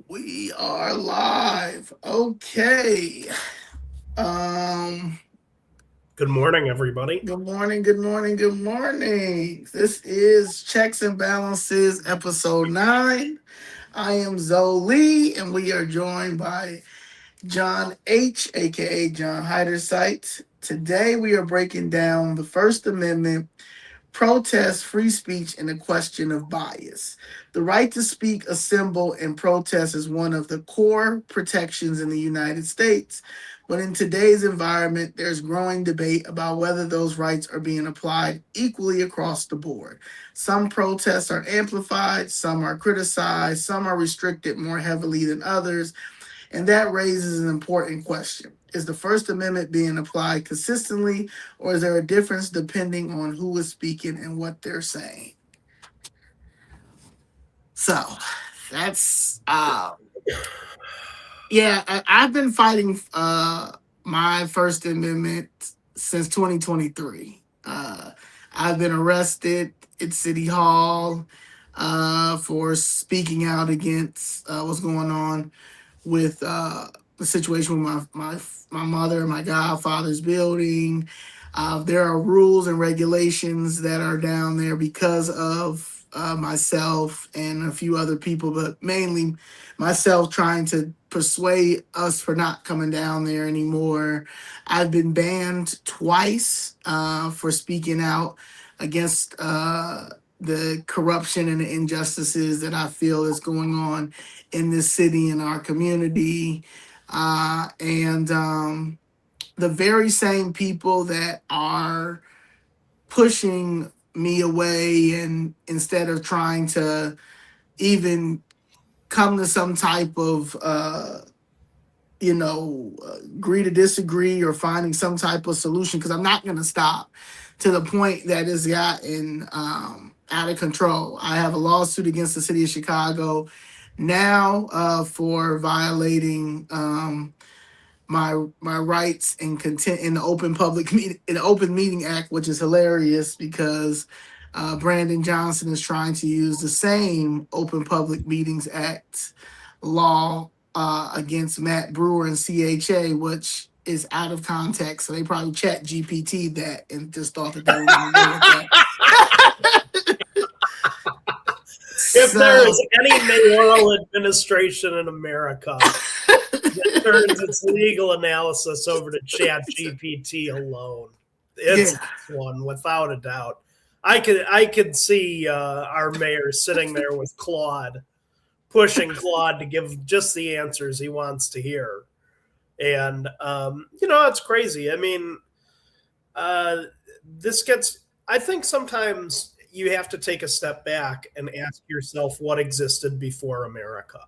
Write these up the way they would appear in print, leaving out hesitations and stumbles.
We are live. Okay. Um, Good morning, everybody. Good morning, good morning, good morning. This is Checks and Balances, episode 9. I am Zoe, and we are joined by John H, aka John Heiderscheidt. Today we are breaking down the First Amendment, protest, free speech, and the question of bias. The right to speak, assemble, and protest is one of the core protections in the United States. But in today's environment, there's growing debate about whether those rights are being applied equally across the board. Some protests are amplified, some are criticized, some are restricted more heavily than others, and that raises an important question. Is the First Amendment being applied consistently, or is there a difference depending on who is speaking and what they're saying? So that's yeah, I've been fighting my First Amendment since 2023. I've been arrested at City Hall for speaking out against what's going on with the situation with my mother and my godfather's building. There are rules and regulations that are down there because of myself and a few other people, but mainly myself trying to persuade us for not coming down there anymore. I've been banned twice for speaking out against the corruption and the injustices that I feel is going on in this city and our community. And The very same people that are pushing me away, and instead of trying to even come to some type of agree to disagree or finding some type of solution, because I'm not going to stop to the point that it's gotten out of control. I have a lawsuit against the city of Chicago now for violating my rights and content in the Open Meeting Act, which is hilarious because Brandon Johnson is trying to use the same Open Public Meetings Act law against Matt Brewer and CHA, which is out of context. So they probably chat GPT that and just thought that they were going to go with that. If there So is any mayoral administration in America that turns its legal analysis over to Chat GPT alone, it's yeah, this one without a doubt. I could see our mayor sitting there with Claude, pushing Claude to give just the answers he wants to hear, and it's crazy. I mean, uh, this gets. I think sometimes you have to take a step back and ask yourself what existed before America,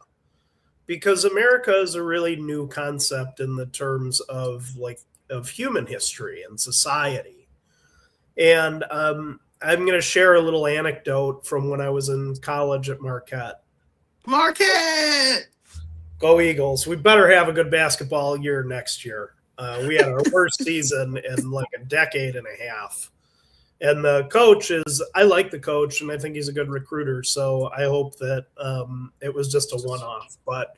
because America is a really new concept in the terms of human history and society. And I'm going to share a little anecdote from when I was in college at Marquette. Marquette. Go Eagles! We better have a good basketball year next year. We had our worst season in like a decade and a half. And the coach is, I like the coach, and I think he's a good recruiter. So I hope that it was just a one off. But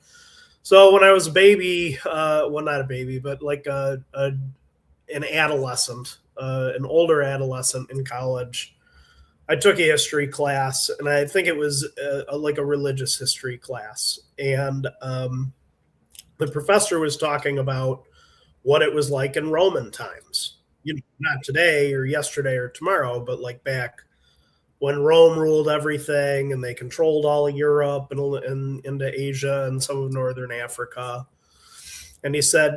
so when I was a baby, well, not a baby, but like an adolescent, an older adolescent in college, I took a history class, and I think it was like a religious history class. And the professor was talking about what it was like in Roman times. Not today or yesterday or tomorrow, but like back when Rome ruled everything and they controlled all of Europe and into Asia and some of Northern Africa. And he said,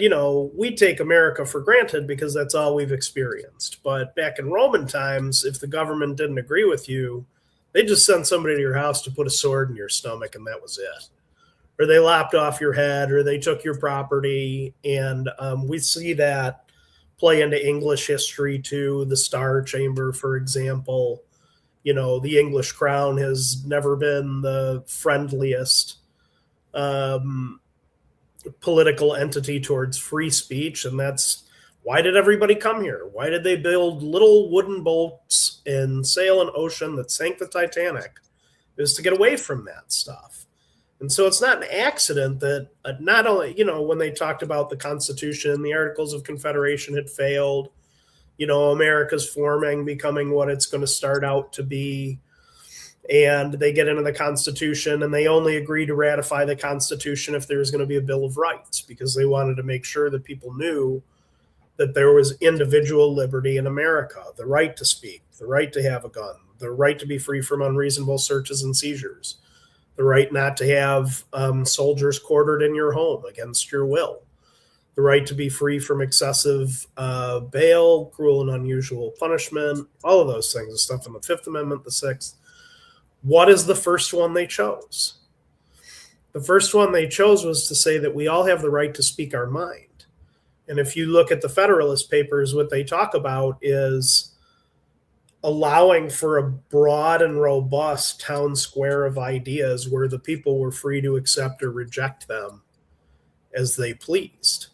we take America for granted because that's all we've experienced. But back in Roman times, if the government didn't agree with you, they just sent somebody to your house to put a sword in your stomach, and that was it. Or they lopped off your head, or they took your property. And we see that play into English history too. The Star Chamber, for example, the English crown has never been the friendliest political entity towards free speech. And that's why did everybody come here? Why did they build little wooden boats and sail an ocean that sank the Titanic? It was to get away from that stuff. And so it's not an accident that not only, when they talked about the Constitution, the Articles of Confederation had failed, America's forming, becoming what it's going to start out to be. And they get into the Constitution, and they only agree to ratify the Constitution if there was going to be a Bill of Rights, because they wanted to make sure that people knew that there was individual liberty in America, the right to speak, the right to have a gun, the right to be free from unreasonable searches and seizures, the right not to have soldiers quartered in your home against your will, the right to be free from excessive bail, cruel and unusual punishment, all of those things, the stuff in the Fifth Amendment, the Sixth. What is the first one they chose? The first one they chose was to say that we all have the right to speak our mind. And if you look at the Federalist Papers, what they talk about is allowing for a broad and robust town square of ideas where the people were free to accept or reject them as they pleased.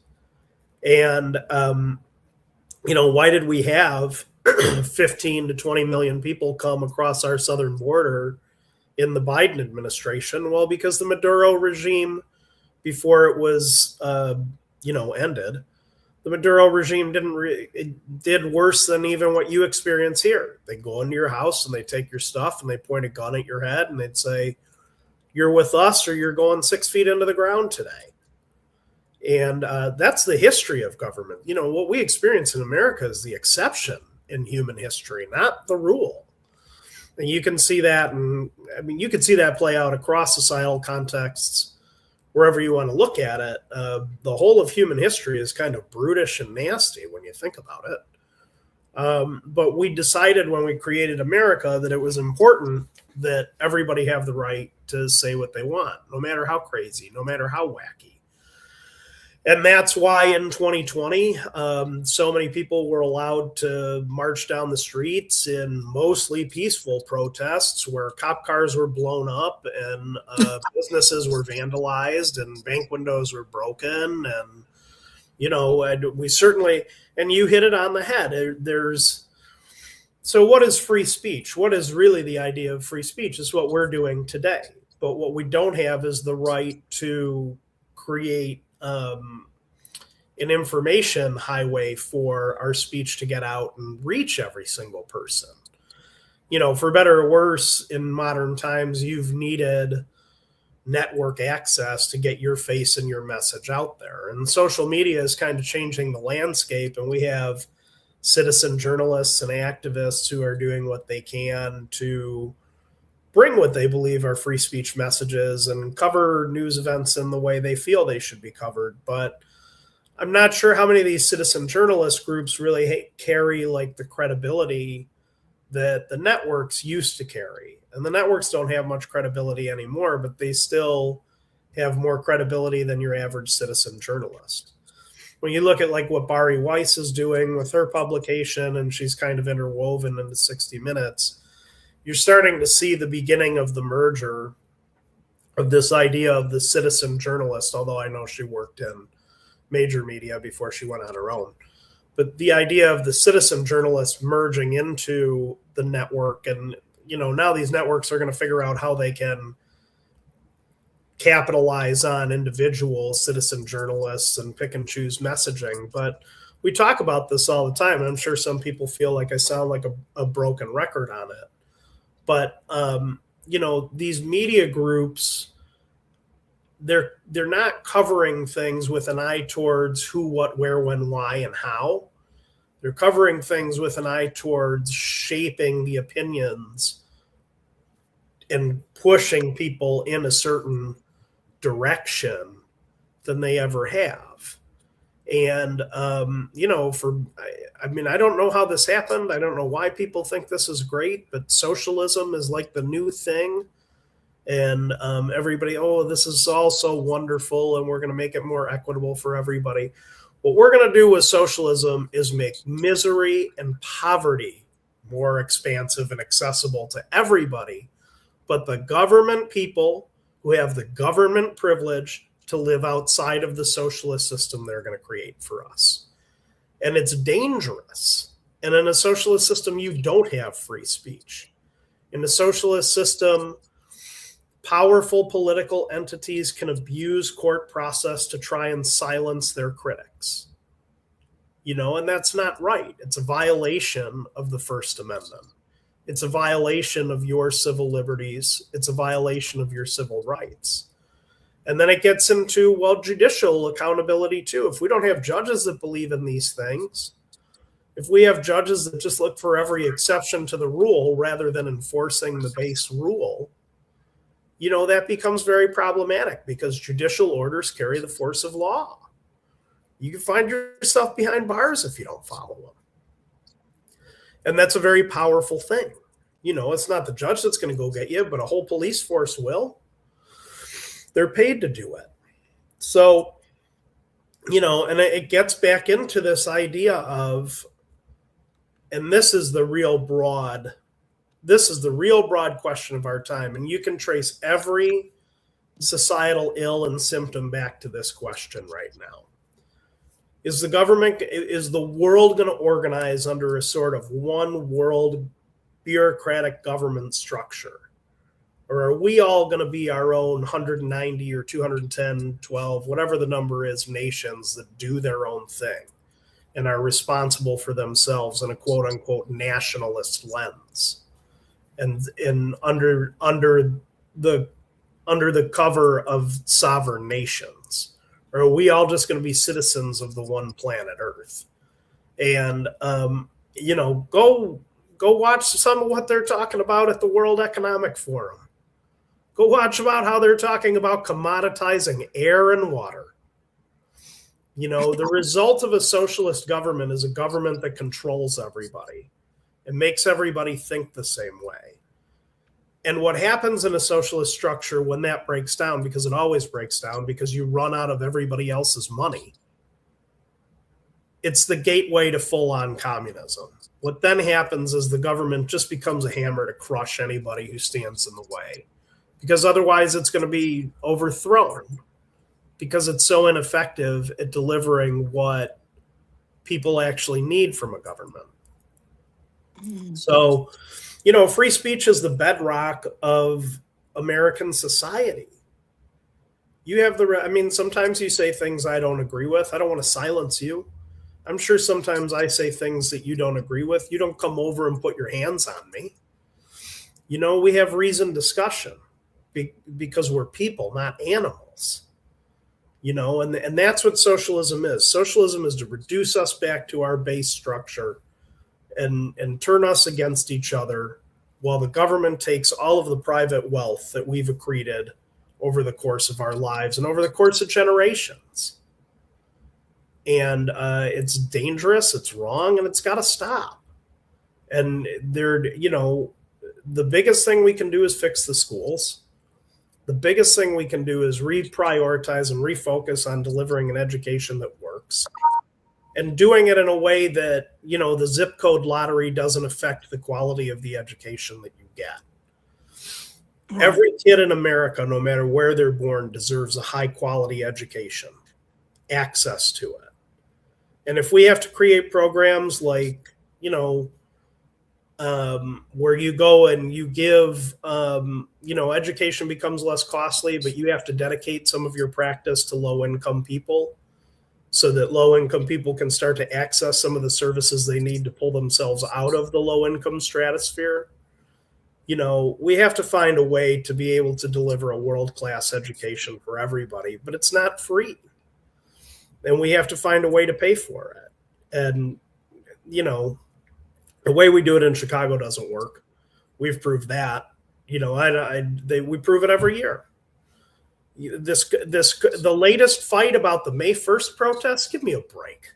And, why did we have 15 to 20 million people come across our southern border in the Biden administration? Well, because the Maduro regime, before it was, ended, the Maduro regime it did worse than even what you experience here. They go into your house and they take your stuff and they point a gun at your head and they'd say, "You're with us or you're going 6 feet into the ground today." And that's the history of government. What we experience in America is the exception in human history, not the rule. And you can see that, you can see that play out across societal contexts, wherever you want to look at it. The whole of human history is kind of brutish and nasty when you think about it. But we decided when we created America that it was important that everybody have the right to say what they want, no matter how crazy, no matter how wacky. And that's why in 2020, so many people were allowed to march down the streets in mostly peaceful protests where cop cars were blown up and businesses were vandalized and bank windows were broken. And, we certainly, and you hit it on the head. So what is free speech? What is really the idea of free speech? Is what we're doing today. But what we don't have is the right to create an information highway for our speech to get out and reach every single person. For better or worse, in modern times, you've needed network access to get your face and your message out there. And social media is kind of changing the landscape, and we have citizen journalists and activists who are doing what they can to bring what they believe are free speech messages and cover news events in the way they feel they should be covered. But I'm not sure how many of these citizen journalist groups really carry like the credibility that the networks used to carry. And the networks don't have much credibility anymore, but they still have more credibility than your average citizen journalist. When you look at like what Bari Weiss is doing with her publication, and she's kind of interwoven into 60 Minutes, you're starting to see the beginning of the merger of this idea of the citizen journalist, although I know she worked in major media before she went on her own. But the idea of the citizen journalist merging into the network, and now these networks are going to figure out how they can capitalize on individual citizen journalists and pick and choose messaging. But we talk about this all the time, and I'm sure some people feel like I sound like a broken record on it. But these media groups, they're not covering things with an eye towards who, what, where, when, why, and how. They're covering things with an eye towards shaping the opinions and pushing people in a certain direction than they ever have. And, I don't know how this happened. I don't know why people think this is great, but socialism is like the new thing. And everybody, this is all so wonderful, and we're going to make it more equitable for everybody. What we're going to do with socialism is make misery and poverty more expansive and accessible to everybody, but the government people who have the government privilege to live outside of the socialist system they're going to create for us. And it's dangerous. And in a socialist system, you don't have free speech. In a socialist system, powerful political entities can abuse court process to try and silence their critics. And that's not right. It's a violation of the First Amendment. It's a violation of your civil liberties. It's a violation of your civil rights. And then it gets into, judicial accountability too. If we don't have judges that believe in these things, if we have judges that just look for every exception to the rule rather than enforcing the base rule, that becomes very problematic because judicial orders carry the force of law. You can find yourself behind bars if you don't follow them. And that's a very powerful thing. It's not the judge that's going to go get you, but a whole police force will. They're paid to do it. So, and it gets back into this idea of, and this is the real broad question of our time. And you can trace every societal ill and symptom back to this question right now. Is the world going to organize under a sort of one world bureaucratic government structure? Or are we all going to be our own 190 or 210, 12, whatever the number is, nations that do their own thing and are responsible for themselves in a quote unquote nationalist lens? And under the cover of sovereign nations? Or are we all just going to be citizens of the one planet Earth? And, go watch some of what they're talking about at the World Economic Forum. Go watch about how they're talking about commoditizing air and water. The result of a socialist government is a government that controls everybody and makes everybody think the same way. And what happens in a socialist structure when that breaks down, because it always breaks down because you run out of everybody else's money, it's the gateway to full-on communism. What then happens is the government just becomes a hammer to crush anybody who stands in the way, because otherwise it's going to be overthrown because it's so ineffective at delivering what people actually need from a government. So, free speech is the bedrock of American society. You have sometimes you say things I don't agree with. I don't want to silence you. I'm sure sometimes I say things that you don't agree with. You don't come over and put your hands on me. We have reasoned discussion because we're people, not animals. And that's what socialism is. Socialism is to reduce us back to our base structure and turn us against each other while the government takes all of the private wealth that we've accreted over the course of our lives and over the course of generations. And it's dangerous, it's wrong, and it's got to stop. And the biggest thing we can do is fix the schools. The biggest thing we can do is reprioritize and refocus on delivering an education that works and doing it in a way that, the zip code lottery doesn't affect the quality of the education that you get. Every kid in America, no matter where they're born, deserves a high quality education, access to it. And if we have to create programs like, where you go and you give, education becomes less costly, but you have to dedicate some of your practice to low-income people so that low-income people can start to access some of the services they need to pull themselves out of the low-income stratosphere. We have to find a way to be able to deliver a world-class education for everybody, but it's not free. And we have to find a way to pay for it. And, the way we do it in Chicago doesn't work. We've proved that. We prove it every year. The latest fight about the May 1st protests, give me a break.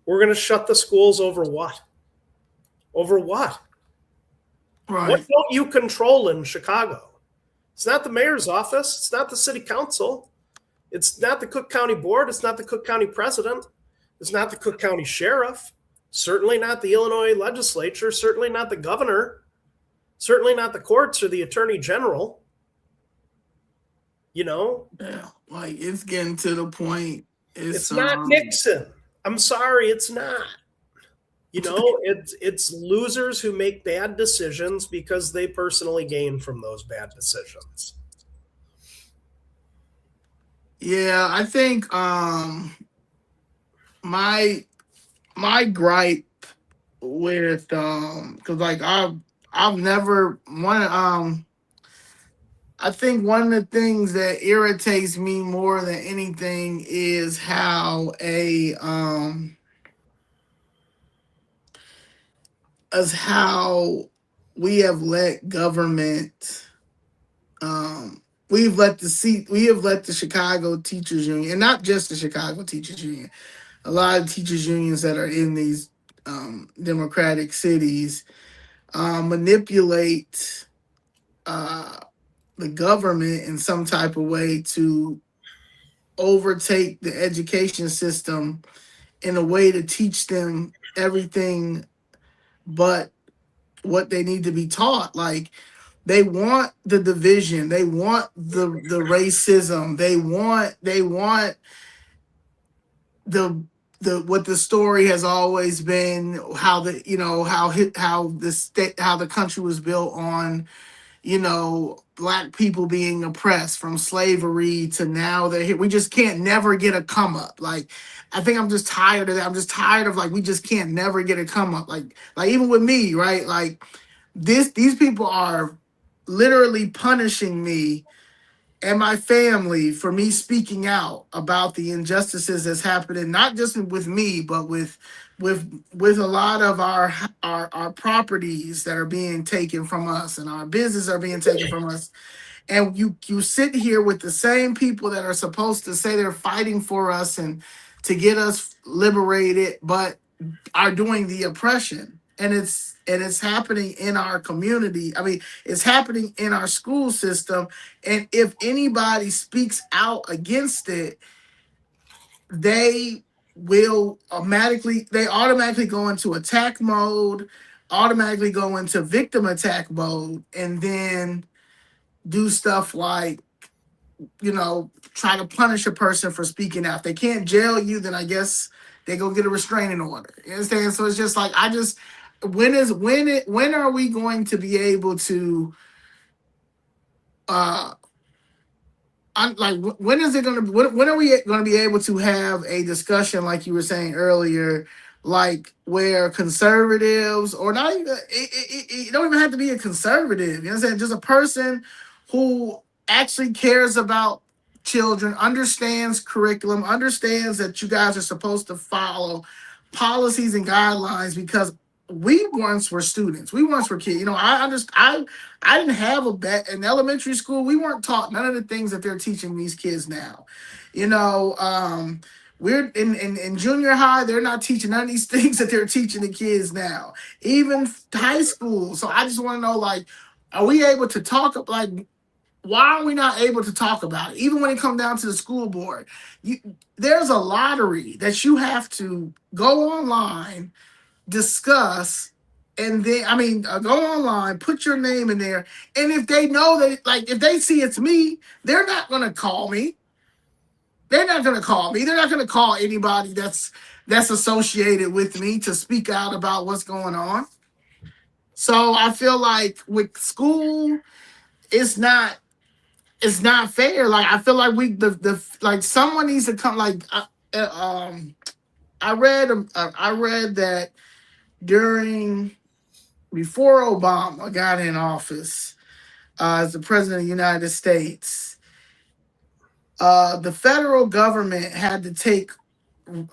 We're going to shut the schools over what? Over what? Right. What don't you control in Chicago? It's not the mayor's office. It's not the city council. It's not the Cook County board. It's not the Cook County president. It's not the Cook County sheriff. Certainly not the Illinois legislature. Certainly not the governor. Certainly not the courts or the attorney general. Yeah, like it's getting to the point. It's not Nixon. I'm sorry, it's not. It's losers who make bad decisions because they personally gain from those bad decisions. Yeah, I think my my gripe with because like I've never one I think one of the things that irritates me more than anything is how we have let government we have let the Chicago Teachers Union, and not just the Chicago Teachers Union, a lot of teachers unions that are in these democratic cities manipulate uh, the government in some type of way to overtake the education system in a way to teach them everything but what they need to be taught. Like they want the division, they want the racism, they want the what the story has always been, how the how the state, how the country was built on, black people being oppressed from slavery to now they're here. We just can't never get a come up. Like, I think I'm just tired of that. I'm just tired of, like, we just can't never get a come up. Like even with me, right? Like these people are literally punishing me and my family for me speaking out about the injustices that's happening, not just with me, but with a lot of our properties that are being taken from us and our business are being taken from us. And you sit here with the same people that are supposed to say they're fighting for us and to get us liberated, but are doing the oppression. And it's happening in our community. I mean, it's happening in our school system. And if anybody speaks out against it, they they automatically go into attack mode, automatically go into victim attack mode, and then do stuff like, try to punish a person for speaking out. If they can't jail you, then I guess they go get a restraining order. You understand? So it's just like, I just, when are we going to be able to uh like, when is it going to, when are we going to be able to have a discussion, like you were saying earlier, like where conservatives, or not even it don't even have to be a conservative, you know what I'm saying, just a person who actually cares about children, understands curriculum, understands that you guys are supposed to follow policies and guidelines, because we once were students, we once were kids. I didn't have a bet in elementary school. We weren't taught none of the things that they're teaching these kids now. You know, we're in junior high, they're not teaching none of these things that they're teaching the kids now, even high school. So I just want to know, like, are we able to talk, like, why are we not able to talk about it? Even when it comes down to the school board, you, there's a lottery that you have to go online, discuss, and then, I mean, go online, put your name in there, and if they know that, like, if they see it's me, they're not gonna call me. They're not gonna call me. They're not gonna call anybody that's associated with me to speak out about what's going on. So I feel like with school, it's not it's not fair. Like, I feel like the like, someone needs to come. Like, I read that during before Obama got in office as the president of the United States, the federal government had to take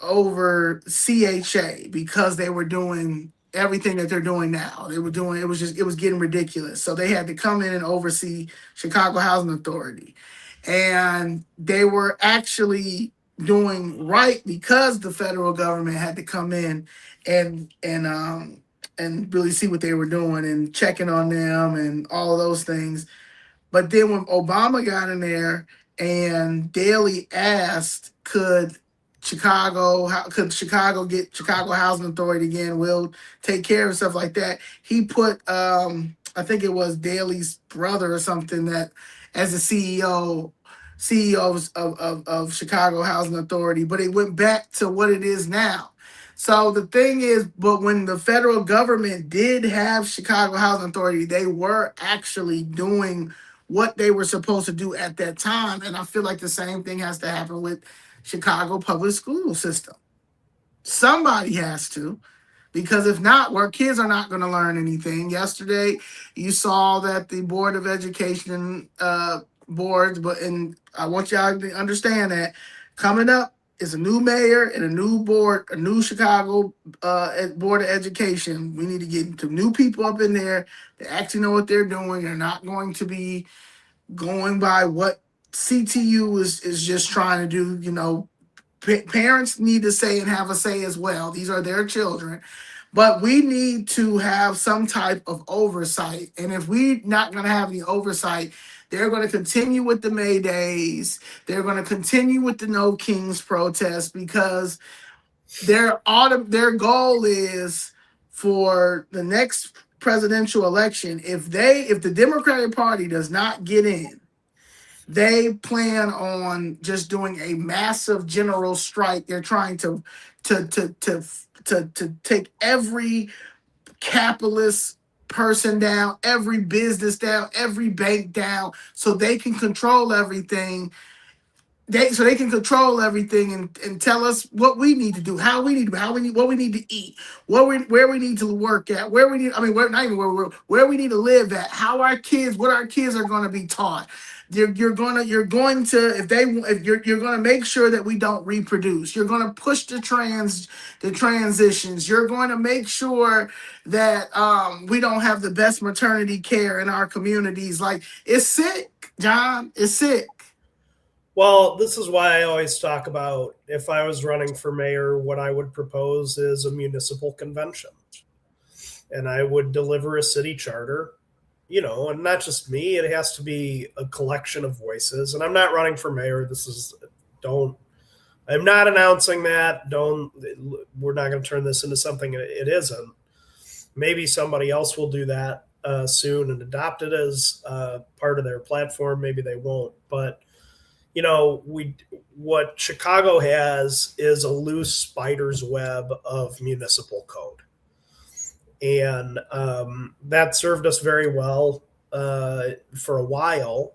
over CHA because they were doing everything that they're doing now. They were doing, it was getting ridiculous. So they had to come in and oversee Chicago Housing Authority. And they were actually doing right because the federal government had to come in and really see what they were doing and checking on them and all of those things. But then when Obama got in there and Daley asked, could Chicago get Chicago Housing Authority again? We'll take care of stuff like that. He put, I think it was Daley's brother or something, that as the CEO of Chicago Housing Authority, but it went back to what it is now. So the thing is, but when the federal government did have Chicago Housing Authority, they were actually doing what they were supposed to do at that time. And I feel like the same thing has to happen with Chicago public school system. Somebody has to, because if not, our kids are not going to learn anything. Yesterday, you saw that the Board of Education boards, and I want y'all to understand that coming up is a new mayor and a new board, a new Chicago Board of Education. We need to get some new people up in there that actually know what they're doing. They're not going to be going by what CTU is just trying to do. Parents need to say and have a say as well. These are their children. But we need to have some type of oversight. And if we're not going to have the oversight, they're going to continue with the May Days. They're going to continue with the No Kings protests, because their goal is for the next presidential election. If the Democratic Party does not get in, they plan on just doing a massive general strike. They're trying to take every capitalist person down, every business down, every bank down, so they can control everything. They can control everything and tell us what we need to do, what we need to eat, where we need to work at, where we need, not even where we need to live at, what our kids are going to be taught. You're going to you're going to make sure that we don't reproduce. You're going to push the transitions. You're going to make sure that we don't have the best maternity care in our communities. Like, it's sick, John. It's sick. Well, this is why I always talk about, if I was running for mayor, what I would propose is a municipal convention. And I would deliver a city charter, and not just me. It has to be a collection of voices. And I'm not running for mayor. I'm not announcing that. We're not going to turn this into something it isn't. Maybe somebody else will do that soon and adopt it as part of their platform. Maybe they won't. But what Chicago has is a loose spider's web of municipal code. And that served us very well for a while,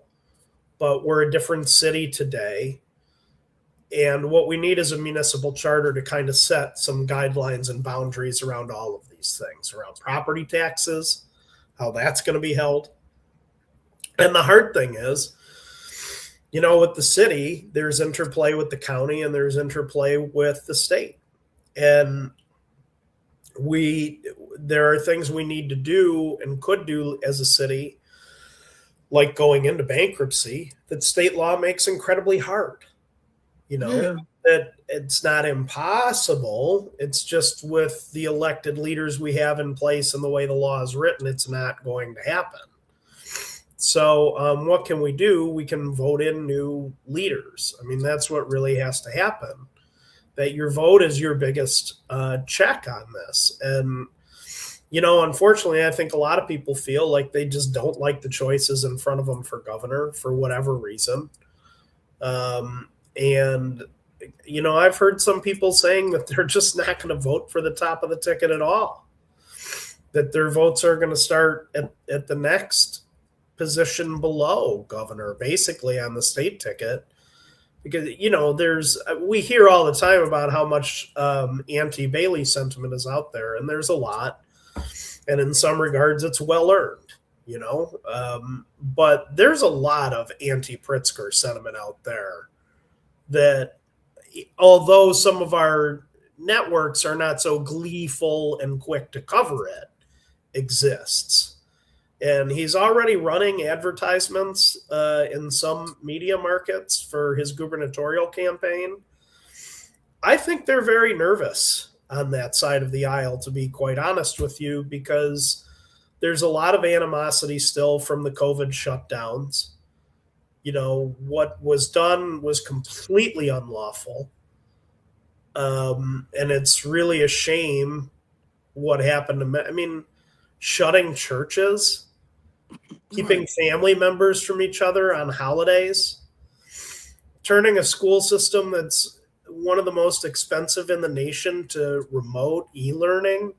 but we're a different city today. And what we need is a municipal charter to kind of set some guidelines and boundaries around all of these things, around property taxes, how that's going to be held. And the hard thing is, with the city, there's interplay with the county and there's interplay with the state. And there are things we need to do and could do as a city, like going into bankruptcy, that state law makes incredibly hard. That it's not impossible. It's just with the elected leaders we have in place and the way the law is written, it's not going to happen. So what can we do? We can vote in new leaders. That's what really has to happen. That your vote is your biggest check on this. And, unfortunately, I think a lot of people feel like they just don't like the choices in front of them for governor for whatever reason. And, I've heard some people saying that they're just not going to vote for the top of the ticket at all. That their votes are going to start at the next position below governor, basically on the state ticket. Because, we hear all the time about how much anti-Bailey sentiment is out there, and there's a lot. And in some regards, it's well earned, but there's a lot of anti-Pritzker sentiment out there that, although some of our networks are not so gleeful and quick to cover it, exists. And he's already running advertisements in some media markets for his gubernatorial campaign. I think they're very nervous on that side of the aisle, to be quite honest with you, because there's a lot of animosity still from the COVID shutdowns. What was done was completely unlawful. And it's really a shame what happened to shutting churches, keeping family members from each other on holidays, turning a school system that's one of the most expensive in the nation to remote e-learning.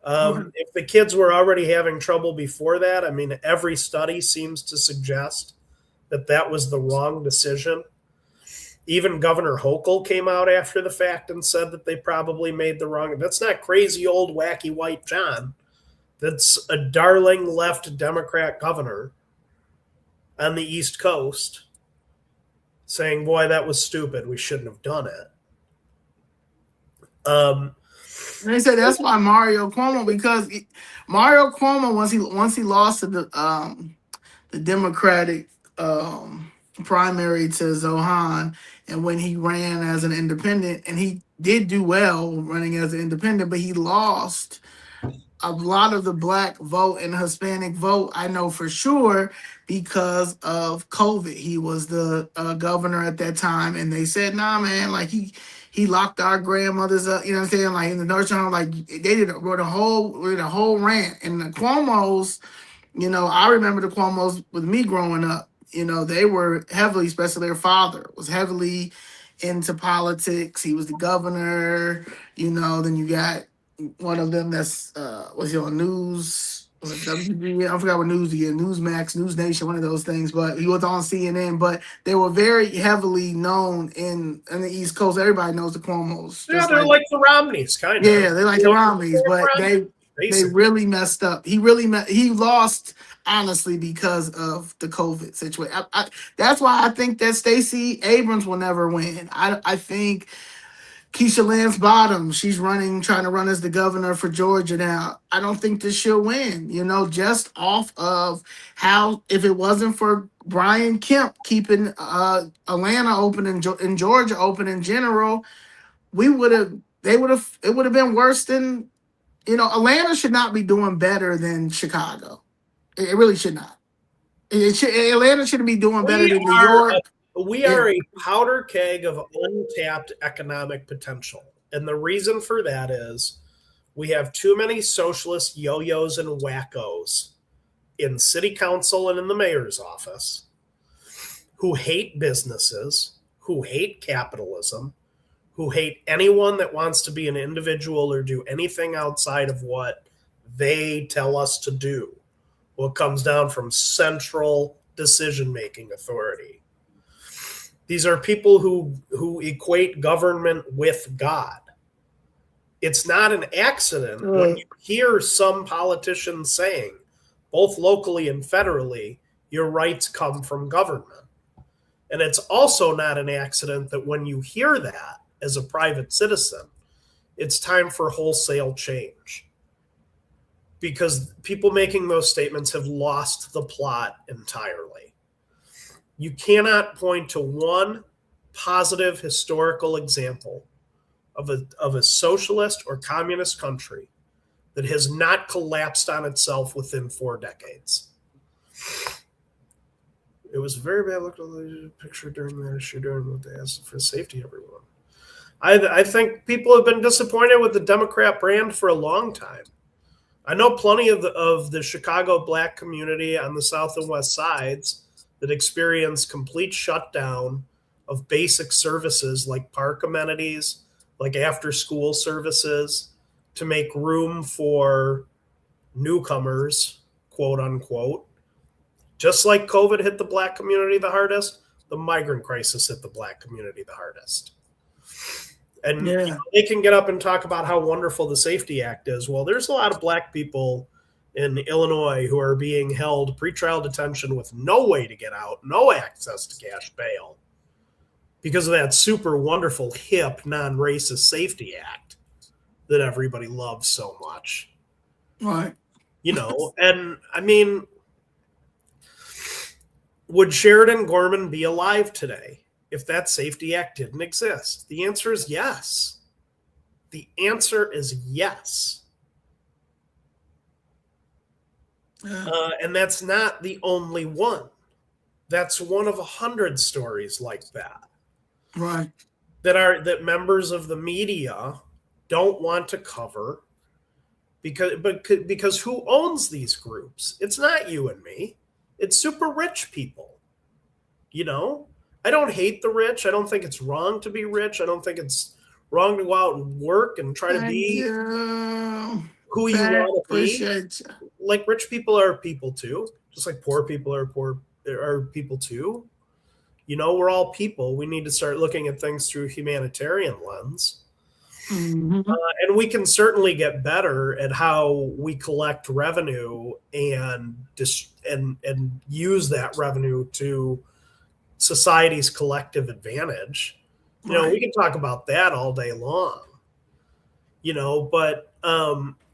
If the kids were already having trouble before that, I mean, every study seems to suggest that that was the wrong decision. Even Governor Hochul came out after the fact and said that they probably made the wrong. That's not crazy old wacky white John. That's a darling left Democrat governor on the East Coast saying, boy, that was stupid. We shouldn't have done it. They said that's why Mario Cuomo, because Mario Cuomo, once he lost to the Democratic primary to Zohan, and when he ran as an independent, and he did do well running as an independent, but he lost a lot of the black vote and Hispanic vote. I know for sure because of COVID. He was the governor at that time, and they said, "Nah, man, like he locked our grandmothers up." You know what I'm saying? Like in the nursing home, like they wrote a whole rant, and the Cuomo's. You know, I remember the Cuomo's with me growing up. You know, they were heavily, especially their father, was heavily into politics. He was the governor. You know, then you got one of them that's was he on news? Was it WB? I forgot what news he had. Newsmax, News Nation, one of those things. But he was on CNN. But they were very heavily known in the East Coast. Everybody knows the Cuomo's. Yeah, they're like the Romneys, kind of. Yeah, they like the Romneys, but they really messed up. He lost honestly because of the COVID situation. That's why I think that Stacey Abrams will never win. I think Keisha Lance Bottoms, she's trying to run as the governor for Georgia now. I don't think that she'll win, you know, just off of how, if it wasn't for Brian Kemp keeping Atlanta open and Georgia open in general, it would have been worse than, you know, Atlanta should not be doing better than Chicago. It really should not. Atlanta shouldn't be doing better than New York. We are a powder keg of untapped economic potential. And the reason for that is we have too many socialist yo-yos and wackos in city council and in the mayor's office who hate businesses, who hate capitalism, who hate anyone that wants to be an individual or do anything outside of what they tell us to do. What comes down from central decision-making authority. These are people who equate government with God. It's not an accident when you hear some politicians saying, both locally and federally, your rights come from government. And it's also not an accident that when you hear that as a private citizen, it's time for wholesale change. Because people making those statements have lost the plot entirely. You cannot point to one positive historical example of a socialist or communist country that has not collapsed on itself within 4 decades. It was very bad. I looked at the picture during that issue during what they asked for safety, everyone. I think people have been disappointed with the Democrat brand for a long time. I know plenty of the Chicago black community on the south and west sides that experience complete shutdown of basic services like park amenities, like after school services, to make room for newcomers, quote unquote. Just like COVID hit the black community the hardest, the migrant crisis hit the black community the hardest. And you know, they can get up and talk about how wonderful the Safety Act is. Well, there's a lot of black people in Illinois who are being held pretrial detention with no way to get out, no access to cash bail, because of that super wonderful, hip, non-racist Safety Act that everybody loves so much. Right. You know, and I mean, would Sheridan Gorman be alive today if that Safety Act didn't exist? The answer is yes. The answer is yes. And that's not the only one. That's one of 100 stories like that. Right. That members of the media don't want to cover because who owns these groups? It's not you and me. It's super rich people. You know? I don't hate the rich. I don't think it's wrong to be rich. I don't think it's wrong to go out and work and try to be who you want to be. Appreciate you. Like rich people are people too, just like poor people are people too. We're all people. We need to start looking at things through humanitarian lens. Mm-hmm. And we can certainly get better at how we collect revenue and use that revenue to society's collective advantage. We can talk about that all day long. But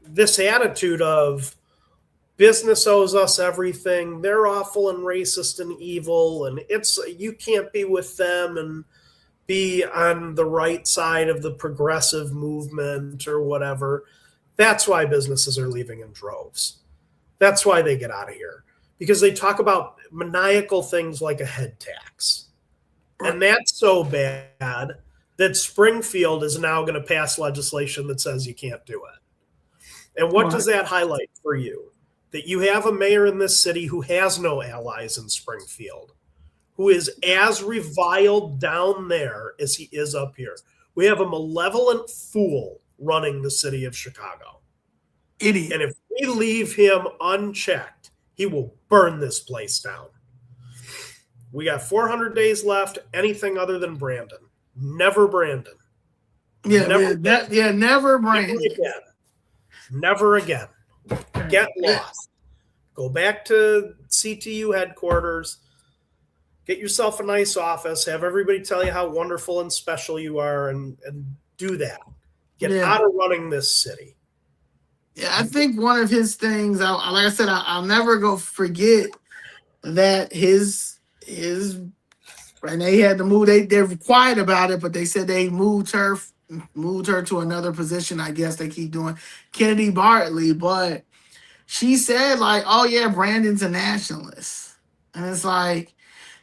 this attitude of business owes us everything, they're awful and racist and evil, and you can't be with them and be on the right side of the progressive movement or whatever. That's why businesses are leaving in droves. That's why they get out of here, because they talk about maniacal things like a head tax. And that's so bad that Springfield is now going to pass legislation that says you can't do it. And what does that highlight for you? That you have a mayor in this city who has no allies in Springfield, who is as reviled down there as he is up here. We have a malevolent fool running the city of Chicago. Idiot. And if we leave him unchecked, he will burn this place down. We got 400 days left. Anything other than Brandon. Never Brandon. Never Brandon. Never again. Get lost. Go back to CTU headquarters. Get yourself a nice office. Have everybody tell you how wonderful and special you are, and do that. Get out of running this city. Yeah, I think one of his things, like I said, I'll never go forget that his and they had to move. They're quiet about it, but they said they moved her to another position. I guess they keep doing Kennedy Bartley, but she said like, "Oh yeah, Brandon's a nationalist," and it's like,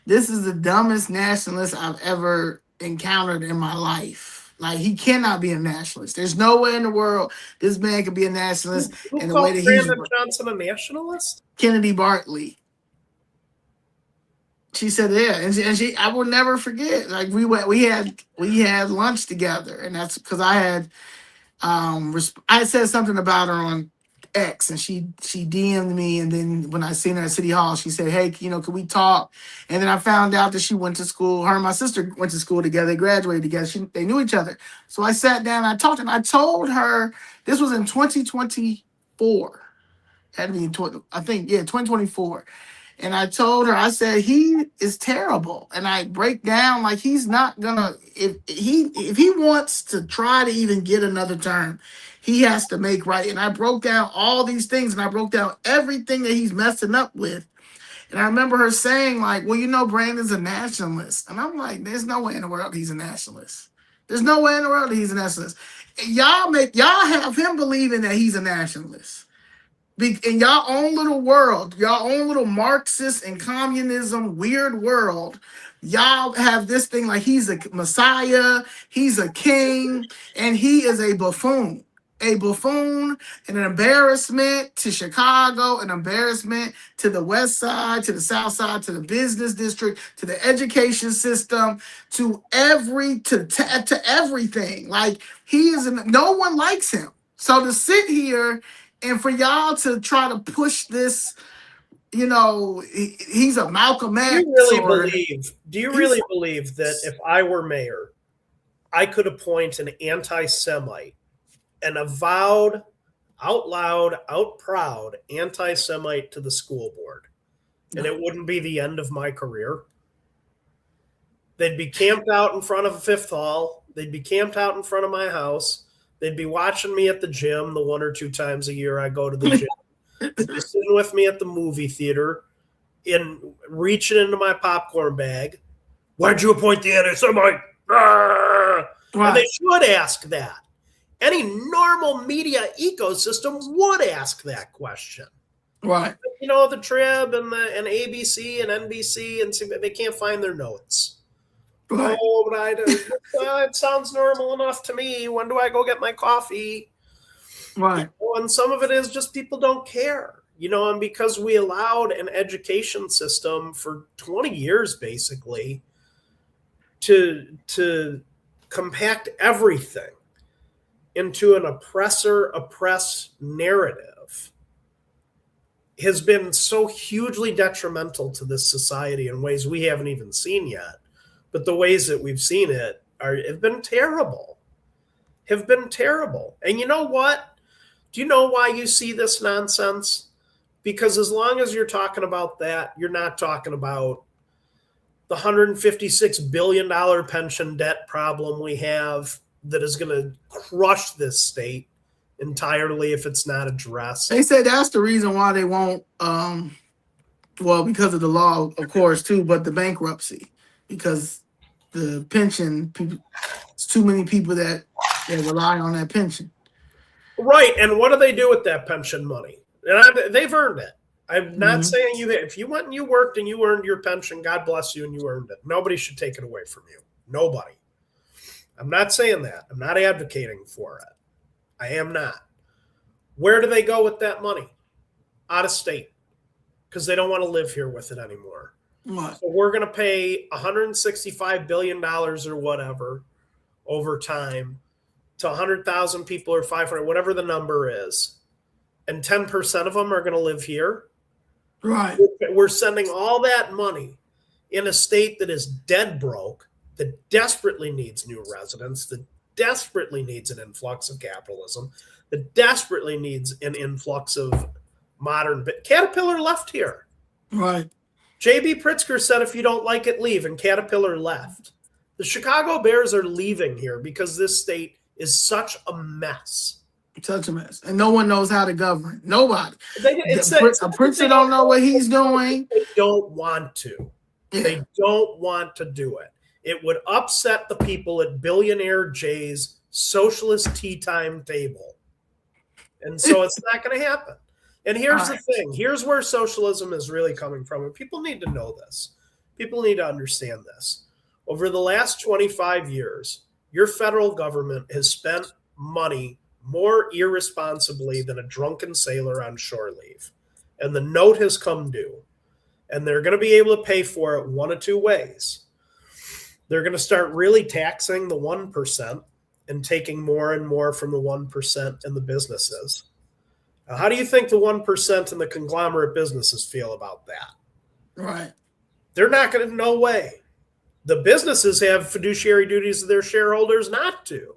this is the dumbest nationalist I've ever encountered in my life. Like, he cannot be a nationalist. There's no way in the world this man could be a nationalist. Who in the called way that Brandon Johnson a nationalist? Kennedy Bartley. She said, yeah, and she I will never forget. Like we had lunch together, and that's because I had I said something about her on X, and she DM'd me, and then when I seen her at City Hall, she said, hey, can we talk? And then I found out that she went to school. Her and my sister went to school together. They graduated together. They knew each other. So I sat down, I talked, and I told her this was in 2024. Had to be in 2024. And I told her, I said, he is terrible. And I break down like he's not gonna, if he wants to try to even get another term, he has to make right. And I broke down all these things, and I broke down everything that he's messing up with. And I remember her saying, like, well, Brandon's a nationalist. And I'm like, there's no way in the world he's a nationalist. There's no way in the world he's a nationalist. And y'all have him believing that he's a nationalist. In your own little world, your own little Marxist and communism weird world, y'all have this thing like he's a messiah, he's a king, and he is a buffoon. A buffoon, and an embarrassment to Chicago, an embarrassment to the West Side, to the South Side, to the business district, to the education system, to everything. Like, he is no one likes him. So to sit here and for y'all to try to push this, he's a Malcolm X. Do you really believe that if I were mayor, I could appoint an anti-Semite, an avowed, out loud, out proud anti-Semite to the school board, and it wouldn't be the end of my career? They'd be camped out in front of a fifth hall. They'd be camped out in front of my house. They'd be watching me at the gym the 1 or 2 times a year I go to the gym. They'd be sitting with me at the movie theater, reaching into my popcorn bag. Why'd you appoint the anti-Semite? Right. And they should ask that. Any normal media ecosystem would ask that question. Right. The Trib and ABC and NBC, and they can't find their notes. Right. Oh, but it sounds normal enough to me. When do I go get my coffee? Right. And some of it is just people don't care, and because we allowed an education system for 20 years, basically, to compact everything into an oppressor-oppressed narrative has been so hugely detrimental to this society in ways we haven't even seen yet. But the ways that we've seen it have been terrible. And you know what? Do you know why you see this nonsense? Because as long as you're talking about that, you're not talking about the $156 billion pension debt problem we have that is going to crush this state entirely if it's not addressed. They say that's the reason why they won't, well, because of the law, of course, too, but the bankruptcy, because the pension, it's too many people that rely on that pension. Right, and what do they do with that pension money? And they've earned it. I'm not saying if you went and you worked and you earned your pension, God bless you and you earned it. Nobody should take it away from you. Nobody. I'm not saying that. I'm not advocating for it. I am not. Where do they go with that money? Out of state. Because they don't want to live here with it anymore. What? So we're going to pay $165 billion or whatever over time to 100,000 people or 500, whatever the number is. And 10% of them are going to live here. Right. We're sending all that money in a state that is dead broke, that desperately needs new residents, that desperately needs an influx of capitalism, that desperately needs an influx of modern. Caterpillar left here. Right. J.B. Pritzker said, if you don't like it, leave, and Caterpillar left. The Chicago Bears are leaving here because this state is such a mess. Such a mess. And no one knows how to govern. Nobody. Pritzker don't know what he's doing. They don't want to. Yeah. They don't want to do it. It would upset the people at Billionaire Jay's socialist tea time table. And so it's not going to happen. And here's the thing. Here's where socialism is really coming from. And people need to know this. People need to understand this. Over the last 25 years, your federal government has spent money more irresponsibly than a drunken sailor on shore leave. And the note has come due. And they're going to be able to pay for it one of two ways. They're going to start really taxing the 1% and taking more and more from the 1% in the businesses. Now, how do you think the 1% in the conglomerate businesses feel about that? Right. They're not going to, no way. The businesses have fiduciary duties to their shareholders not to.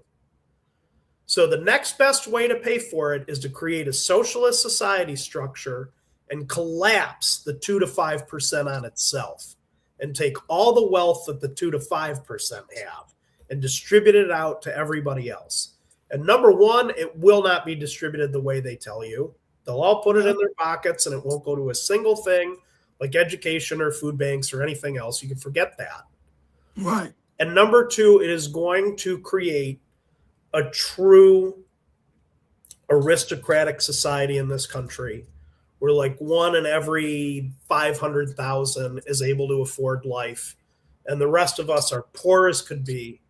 So the next best way to pay for it is to create a socialist society structure and collapse the 2 to 5% on itself and take all the wealth that the 2 to 5% have and distribute it out to everybody else. And number one, it will not be distributed the way they tell you. They'll all put it in their pockets and it won't go to a single thing like education or food banks or anything else. You can forget that. Right. And number two, it is going to create a true aristocratic society in this country where like 1 in every 500,000 is able to afford life. And the rest of us are poor as could be.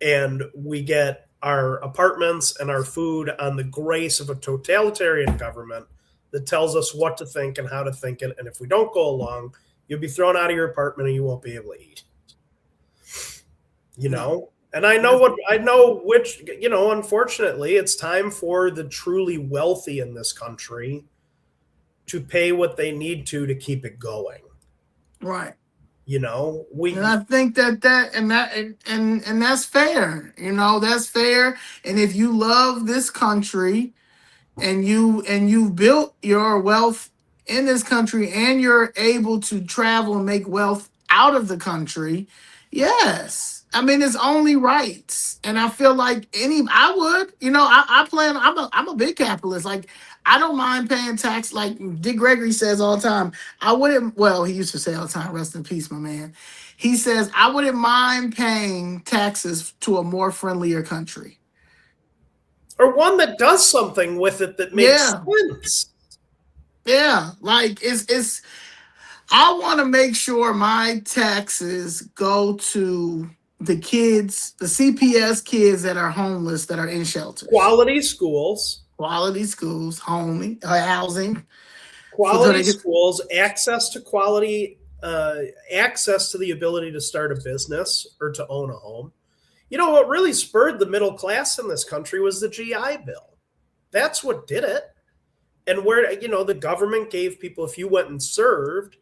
And we get our apartments and our food on the grace of a totalitarian government that tells us what to think and how to think it. And if we don't go along, you'll be thrown out of your apartment and you won't be able to eat. You know? And I know which, you know, unfortunately, it's time for the truly wealthy in this country to pay what they need to keep it going. Right. You know, and I think and that's fair. You know, that's fair. And if you love this country and you've built your wealth in this country and you're able to travel and make wealth out of the country, yes. I mean, it's only right. And I feel like I would, you know, I'm a big capitalist. Like, I don't mind paying tax. Like Dick Gregory says all the time, he used to say all the time, rest in peace, my man. He says, I wouldn't mind paying taxes to a more friendlier country. Or one that does something with it that makes sense. Yeah, like I want to make sure my taxes go to the kids, the CPS kids that are homeless, that are in shelters. Quality schools, housing. Quality schools, access to quality, access to the ability to start a business or to own a home. You know, what really spurred the middle class in this country was the GI Bill. That's what did it. And where, the government gave people, if you went and served,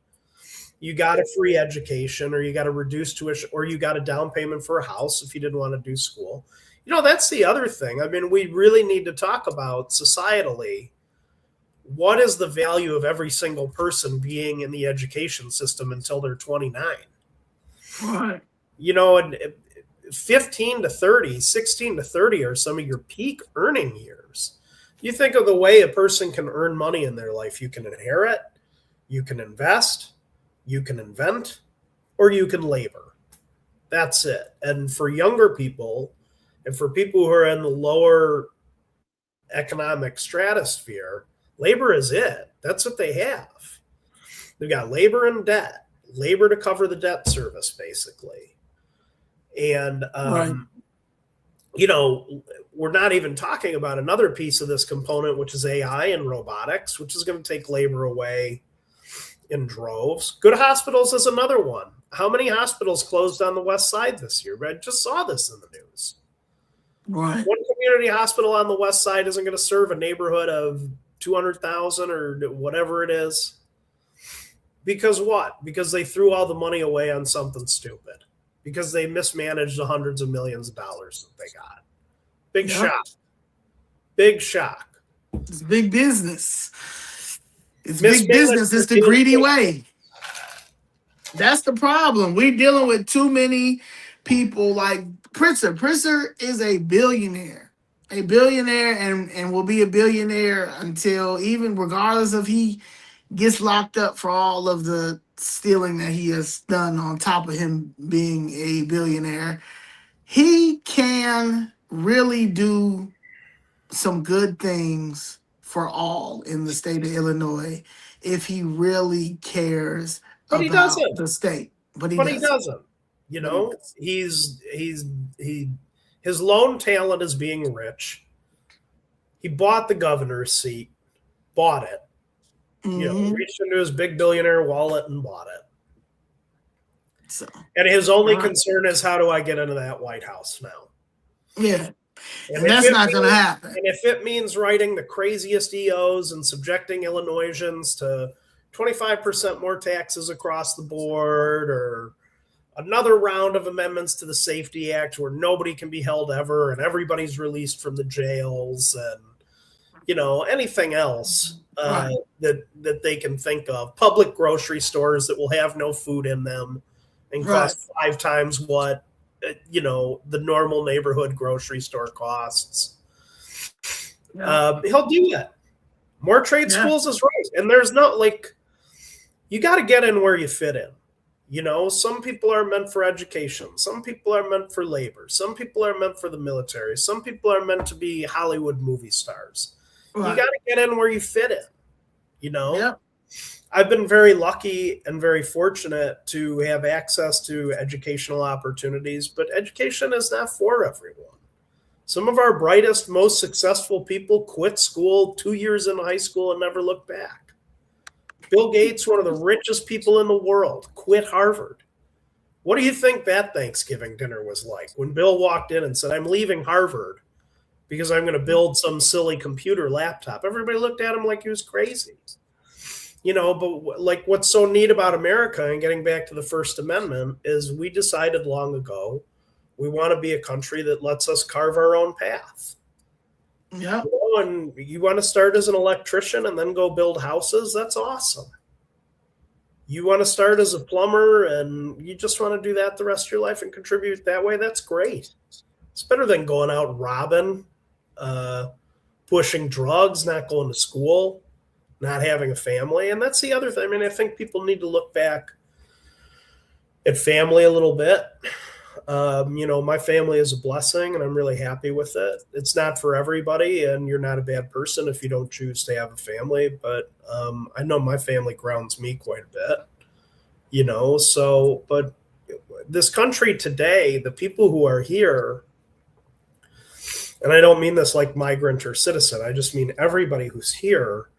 you got a free education, or you got a reduced tuition, or you got a down payment for a house if you didn't want to do school. That's the other thing. I mean, we really need to talk about societally, what is the value of every single person being in the education system until they're 29? Right. And 15 to 30, 16 to 30 are some of your peak earning years. You think of the way a person can earn money in their life. You can inherit, you can invest, you can invent, or you can labor. That's it. And for younger people, and for people who are in the lower economic stratosphere, labor is it. That's what they have. They've got labor and debt, labor to cover the debt service, basically. And, Right. we're not even talking about another piece of this component, which is AI and robotics, which is going to take labor away in droves. Good hospitals is another one. How many hospitals closed on the West Side this year? I just saw this in the news. Right. One community hospital on the West Side isn't going to serve a neighborhood of 200,000 or whatever it is. Because what? Because they threw all the money away on something stupid. Because they mismanaged the hundreds of millions of dollars that they got. Big shock. Big shock. It's big business. It's big business. It's the greedy way. That's the problem. We're dealing with too many people like Pritzker. Pritzker is a billionaire. And will be a billionaire until, even regardless of he gets locked up for all of the stealing that he has done on top of him being a billionaire. He can really do some good things for all in the state of Illinois if he really cares about the state. But he doesn't. His lone talent is being rich. He bought the governor's seat, bought it. Reached into his big billionaire wallet and bought it. So, and his only concern is, how do I get into that White House now? Yeah. And that's not going to happen. And if it means writing the craziest EOs and subjecting Illinoisans to 25% more taxes across the board, or another round of amendments to the Safety Act where nobody can be held ever and everybody's released from the jails, and anything else that they can think of, public grocery stores that will have no food in them and cost 5 times what the normal neighborhood grocery store costs. He'll do that. More trade schools is right. And there's not, you got to get in where you fit in. Some people are meant for education. Some people are meant for labor. Some people are meant for the military. Some people are meant to be Hollywood movie stars. Right. You got to get in where you fit in, I've been very lucky and very fortunate to have access to educational opportunities, but education is not for everyone. Some of our brightest, most successful people quit school 2 years into high school and never looked back. Bill Gates, one of the richest people in the world, quit Harvard. What do you think that Thanksgiving dinner was like when Bill walked in and said, "I'm leaving Harvard because I'm going to build some silly computer laptop"? Everybody looked at him like he was crazy. But what's so neat about America, and getting back to the First Amendment, is we decided long ago we want to be a country that lets us carve our own path. Yeah. And you want to start as an electrician and then go build houses? That's awesome. You want to start as a plumber and you just want to do that the rest of your life and contribute that way? That's great. It's better than going out robbing, pushing drugs, not going to school, not having a family. And that's the other thing. I mean, I think people need to look back at family a little bit. My family is a blessing and I'm really happy with it. It's not for everybody, and you're not a bad person if you don't choose to have a family. But I know my family grounds me quite a bit, but this country today, the people who are here, and I don't mean this like migrant or citizen, I just mean everybody who's here,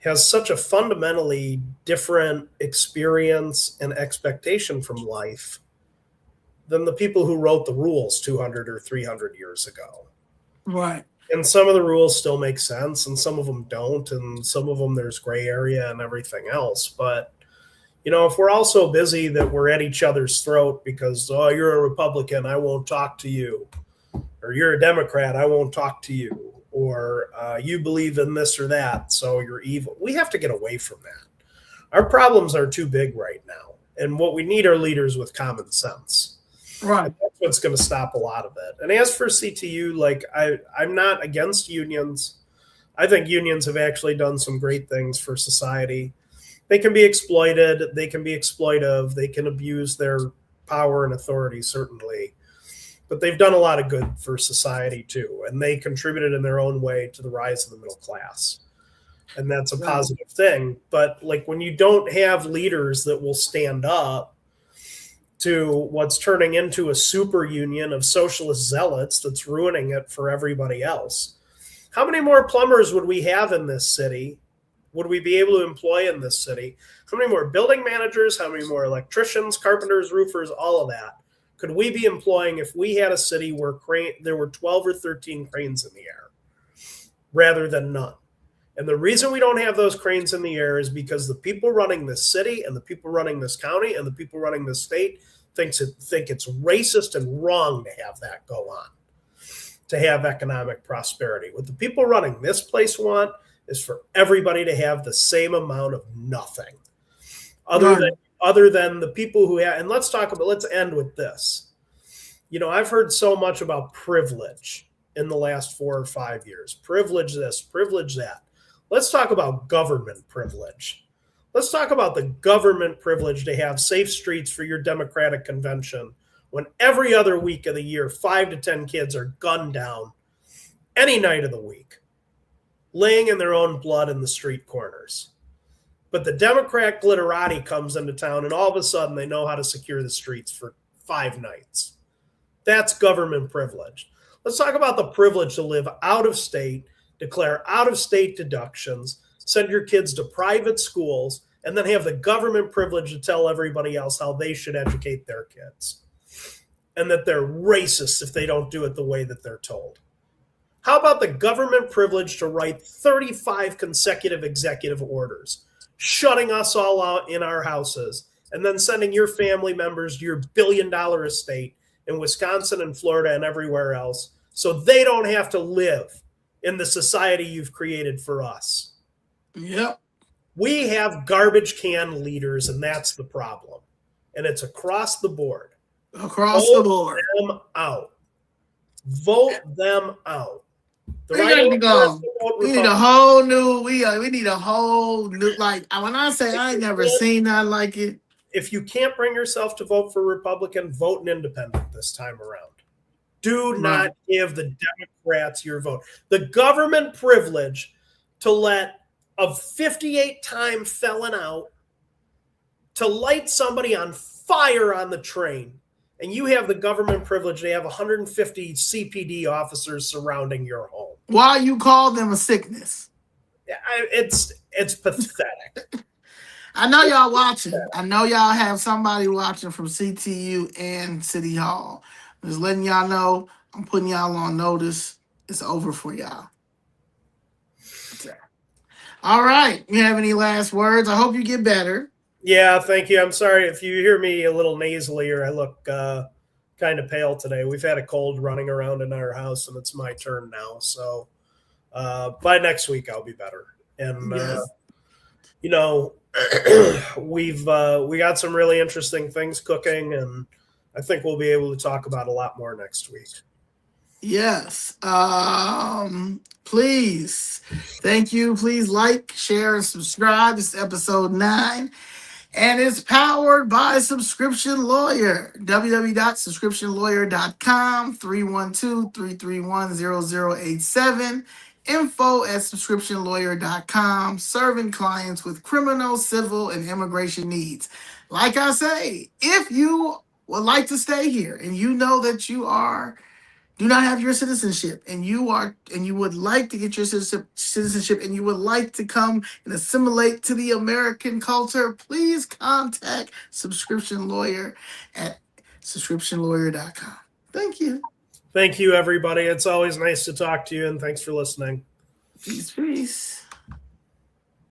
has such a fundamentally different experience and expectation from life than the people who wrote the rules 200 or 300 years ago. Right. And some of the rules still make sense, and some of them don't, and some of them there's gray area and everything else. But, if we're all so busy that we're at each other's throat because, oh, you're a Republican, I won't talk to you, or you're a Democrat, I won't talk to you, or you believe in this or that, so you're evil. We have to get away from that. Our problems are too big right now, and what we need are leaders with common sense. Right. And that's what's going to stop a lot of it. And as for CTU, like I'm not against unions. I think unions have actually done some great things for society. They can be exploited. They can be exploitive. They can abuse their power and authority, certainly. But they've done a lot of good for society, too. And they contributed in their own way to the rise of the middle class. And that's a positive thing. But like when you don't have leaders that will stand up to what's turning into a super union of socialist zealots that's ruining it for everybody else. How many more plumbers would we have in this city? Would we be able to employ in this city? How many more building managers? How many more electricians, carpenters, roofers, all of that could we be employing if we had a city where there were 12 or 13 cranes in the air rather than none? And the reason we don't have those cranes in the air is because the people running this city and the people running this county and the people running this state think it's racist and wrong to have that go on, to have economic prosperity. What the people running this place want is for everybody to have the same amount of nothing. Other than the people who have, and let's end with this. I've heard so much about privilege in the last 4 or 5 years. Privilege this, privilege that. Let's talk about government privilege. Let's talk about the government privilege to have safe streets for your Democratic convention when every other week of the year, 5 to 10 kids are gunned down any night of the week, laying in their own blood in the street corners. But the Democrat glitterati comes into town and all of a sudden they know how to secure the streets for 5 nights. That's government privilege. Let's talk about the privilege to live out of state, declare out-of-state deductions, send your kids to private schools, and then have the government privilege to tell everybody else how they should educate their kids and that they're racist if they don't do it the way that they're told. How about the government privilege to write 35 consecutive executive orders, shutting us all out in our houses, and then sending your family members to your billion-dollar estate in Wisconsin and Florida and everywhere else so they don't have to live in the society you've created for us? Yep. We have garbage can leaders, and that's the problem. And it's across the board. Across the board. Vote them out. Vote them out. We need to go. We need a whole new. We need a whole new. Like when I say I ain't never seen nothing like it. If you can't bring yourself to vote for Republican, vote an independent this time around. Do not give the Democrats your vote. The government privilege to let a 58-time felon out, to light somebody on fire on the train, and you have the government privilege to have 150 CPD officers surrounding your home. Why you call them a sickness? It's pathetic. I know y'all watching. I know y'all have somebody watching from CTU and City Hall. I'm just letting y'all know. I'm putting y'all on notice. It's over for y'all. All right. You have any last words? I hope you get better. Yeah, thank you. I'm sorry if you hear me a little nasally or I look kind of pale today. We've had a cold running around in our house, and it's my turn now. So by next week, I'll be better. And, we got some really interesting things cooking, and I think we'll be able to talk about a lot more next week. Yes. Please. Thank you. Please like, share, and subscribe. This is episode 9. And it's powered by Subscription Lawyer. www.subscriptionlawyer.com, 312-331-0087. info@subscriptionlawyer.com, serving clients with criminal, civil, and immigration needs. Like I say, if you would like to stay here and you know that you do not have your citizenship and you would like to get your citizenship and you would like to come and assimilate to the American culture, please contact Subscription Lawyer at subscriptionlawyer.com. Thank you. Thank you, everybody. It's always nice to talk to you, and thanks for listening. Peace, peace.